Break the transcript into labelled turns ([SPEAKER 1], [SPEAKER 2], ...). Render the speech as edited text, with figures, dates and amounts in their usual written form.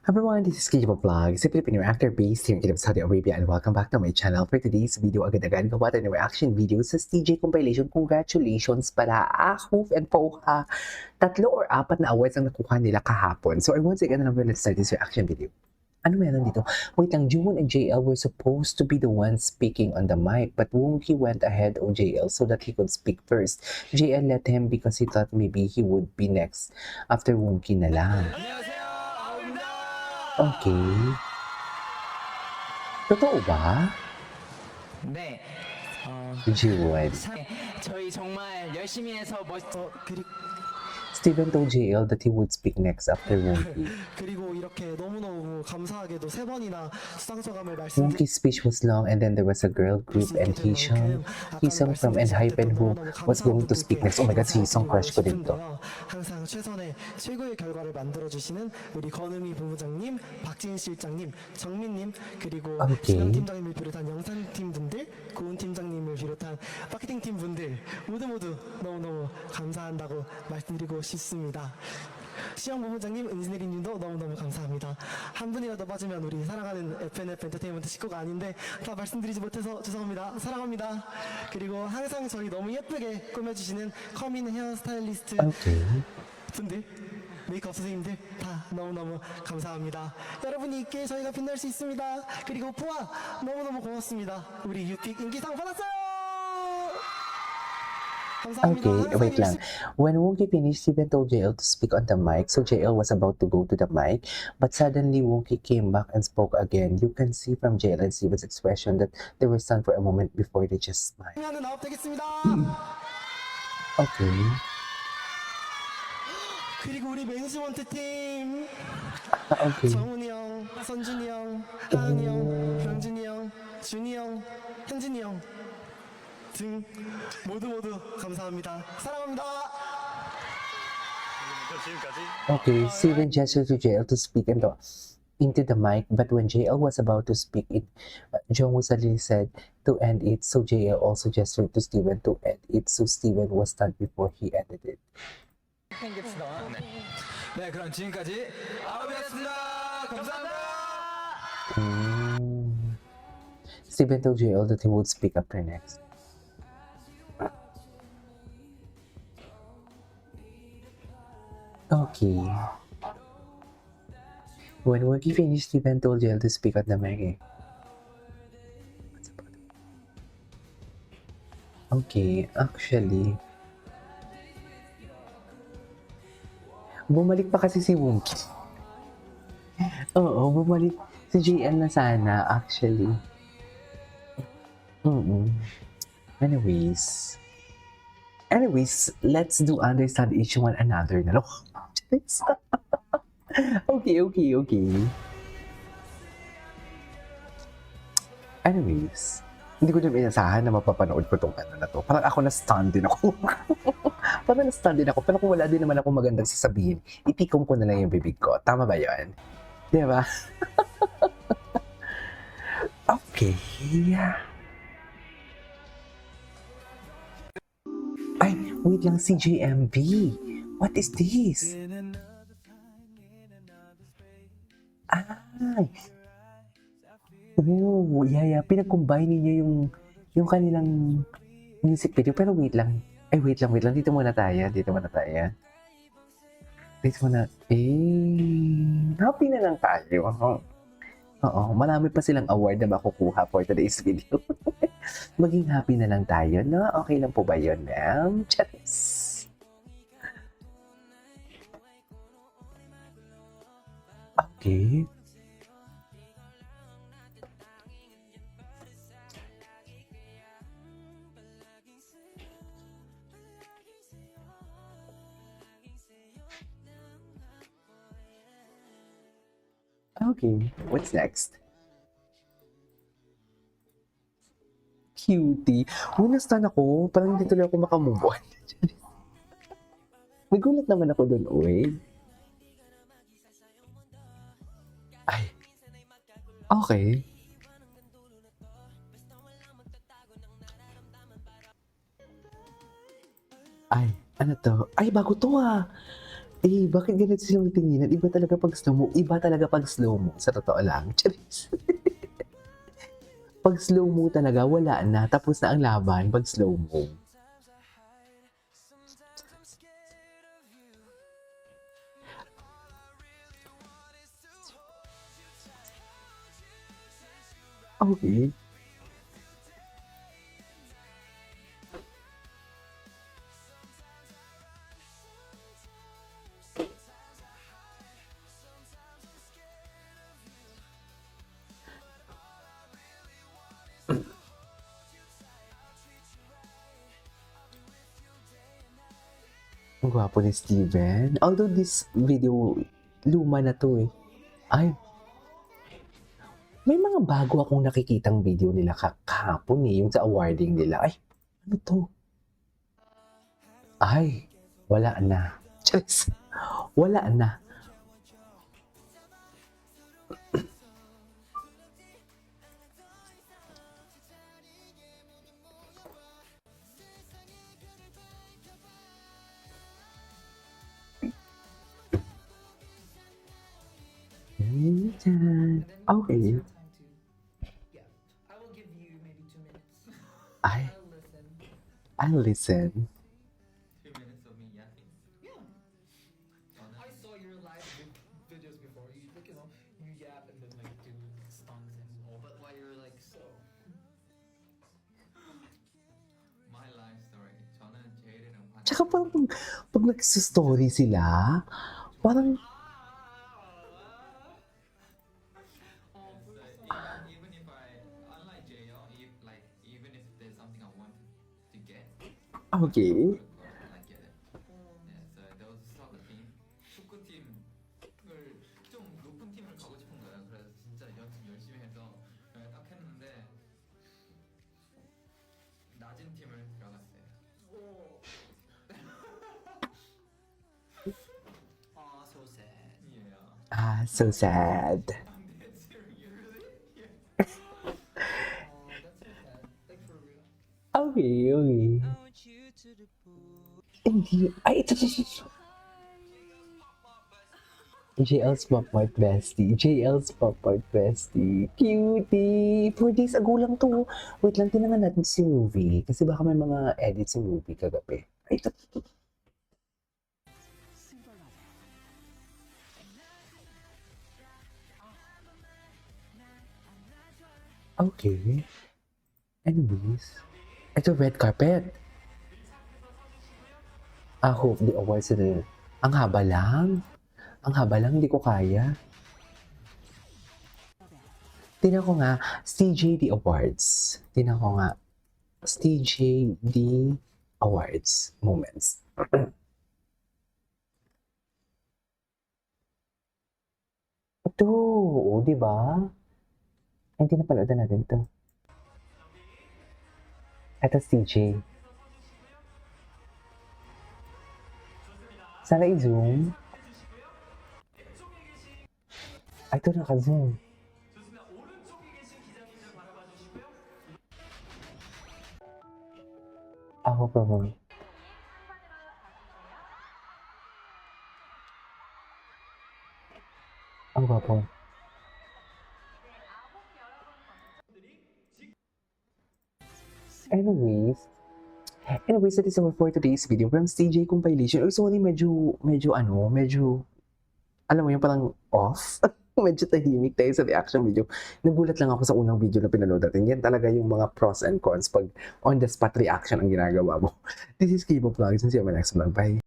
[SPEAKER 1] Everyone, this is Kijibo Vlog, a Filipino actor based here in Kingdom, Saudi Arabia, and welcome back to my channel. For today's video, agad-agad gawa tayo ng reaction video sa TJ compilation. Congratulations pala, Ahoof and Poha. 3 or 4 na awards ang nakuha nila kahapon. So I once again, I'm going to start this reaction video. Ano meron dito? Wait lang, June and JL were supposed to be the ones speaking on the mic, but Wonky went ahead of JL so that he could speak first. JL let him because he thought maybe he would be next after Wonky na lang. Okay. Totoo ba?
[SPEAKER 2] 네.
[SPEAKER 1] Jewel.
[SPEAKER 2] 저희 정말 열심히 해서
[SPEAKER 1] Steven told JL that he would speak next after Wonky.
[SPEAKER 3] 그리고 이렇게 너무너무 감사하게도 3번이나 수상소감을
[SPEAKER 1] Wonky's speech was long and then there was a girl group and Heesung from ENHYPEN who was going to speak next. Oh my god, si Heesung crush ko dito.
[SPEAKER 3] 항상 최선의 최고의 결과를 만들어주시는 우리 권은미 본부장님, 박진 실장님, 정민님, 그리고
[SPEAKER 1] 오케이.
[SPEAKER 3] 지남 팀장님을 비롯한 영상팀 분들, 고은 팀장님을 비롯한 마케팅팀 분들 모두 너무너무 감사한다고 말씀드리고 싶습니다. 시영 본부장님, 은진혜리님도 너무너무 감사합니다. 한 분이라도 빠지면 우리 사랑하는 FNF 엔터테인먼트 식구가 아닌데 다 말씀드리지 못해서 죄송합니다. 사랑합니다. 그리고 항상 저희 너무 예쁘게 꾸며주시는 커민 헤어스타일리스트
[SPEAKER 1] Okay.
[SPEAKER 3] 분들, 메이크업 선생님들 다 너무너무 감사합니다. 여러분이 있기에 저희가 빛날 수 있습니다. 그리고 포아 너무너무 고맙습니다. 우리 유픽 인기상 받았어요.
[SPEAKER 1] Okay, wait lang. When Wonky finished, Steven told JL to speak on the mic, so JL was about to go to the mic, but suddenly Wonky came back and spoke again. You can see from JL and Steven's expression that they were stunned for a moment before they just smiled.
[SPEAKER 3] 되겠습니다.
[SPEAKER 1] Okay.
[SPEAKER 3] 그리고 우리 맨시먼트 팀
[SPEAKER 1] Okay.
[SPEAKER 3] 정훈이 형, 선준이 형, 하은이 형, 병준이 형, 준이 형, 현진이 형 등 모두 감사합니다. 사랑합니다.
[SPEAKER 1] Okay, Steven gestured to JL to speak into the mic, but when JL was about to speak, Jungwoo suddenly said to end it, so JL also gestured to Steven to end it, so Steven was stunned before he ended it.
[SPEAKER 2] 네, 그럼 지금까지 아홉이었습니다. 감사합니다.
[SPEAKER 1] Steven told JL that he would speak after next. Okay. When Wonky finished, Steven told JL to speak at the mic. Okay, actually, bumalik pa kasi si Wonky. Oo, bumalik si JL na sana, actually. Anyways, let's do understand each one another na lang. Okay. Anyways, hindi ko din inasahan na mapapanood ko tong ano na to. Parang ako na-stun din ako. Pero kung wala din naman ako magandang sasabihin, itikom ko na lang yung bibig ko. Tama ba yun? Di ba? Okay. Ay, wait lang, CJMV. What is this? Ay. Oh, yeah. Pinag-combine niyo yung kanilang music video. Pero wait lang. Wait lang. Dito muna tayo. Happy na lang tayo. Oo, marami pa silang award na makukuha for today's video. Maging happy na lang tayo, no? Okay lang po ba yun, ma'am? Charis. Okay. Okay, what's next? Cutie. Nastan ako. Parang hindi tuloy ako makamove on. Nagulat naman ako dun, uy. Ay. Okay. Ay, ano to? Ay, bago to ah. Eh, bakit ganito silang tinginan? Iba talaga pag slow mo. Iba talaga pag slow mo. Sa totoo lang. Charis. Pag slow mo talaga, wala na. Tapos na ang laban pag slow mo. Okay. Ang gwapo ni Steven. Although this video, luma na to eh. Ay, may mga bago akong nakikitang video nila kahapon eh. Yung sa awarding nila. Ay, ano to? Ay, wala na. Charis. Wala na. Dyan. Okay.
[SPEAKER 4] I will give you maybe 2 minutes.
[SPEAKER 1] Ay,
[SPEAKER 4] I'll listen.
[SPEAKER 1] I'll listen.
[SPEAKER 2] 2 minutes of me yapping.
[SPEAKER 4] Yeah. I saw your live videos before. You yap and then like do stunts and all. But why you're like so?
[SPEAKER 2] My life story. 저는 제일이랑
[SPEAKER 1] Tsaka parang pag nagsistory sila, parang
[SPEAKER 2] even if I unlike JL, if like even if there's something I want to get,
[SPEAKER 1] okay.
[SPEAKER 2] I get it. Yeah, so there was soccer team, 축구팀을 좀 높은 팀을 가고 싶은 거예요. 그래서 진짜 연습 열심히 해서 딱 했는데 낮은 팀을 들어갔어요.
[SPEAKER 4] Aw, so sad.
[SPEAKER 2] Yeah.
[SPEAKER 1] Ah, so sad.
[SPEAKER 2] That's serious.
[SPEAKER 4] Aw, that's so sad. Like for real.
[SPEAKER 1] Okay, okay. Hindi. Ay, ito. JL's Pop Art Bestie. JL's Pop Art Bestie. Cutie! 4 days ago lang to. Wait lang, tinangan natin si movie. Kasi baka may mga edits si movie kagabi. Ay, ito. Okay. Anyways. Ito, red carpet. I hope the awards na. Ang haba lang. Ang haba lang, hindi ko kaya. Tingnan ko nga, CJD Awards. Tingnan ko nga, CJD Awards moments. Ito, o, di ba? Ay, hindi na pala natin ito. Ito, CJ. Sana i-zoom. Ay, ito naka-zoom. Ako pa mo. Ang gwapo. Anyways, that is all for today's video from CJ Compilation. Oh, sorry, medyo, alam mo yung parang off. Medyo tahimik tayo sa reaction video. Nagulat lang ako sa unang video na pinanood natin. Yan talaga yung mga pros and cons pag on the spot reaction ang ginagawa mo. This is K-pop Vlogs and see you on my next vlog. Bye!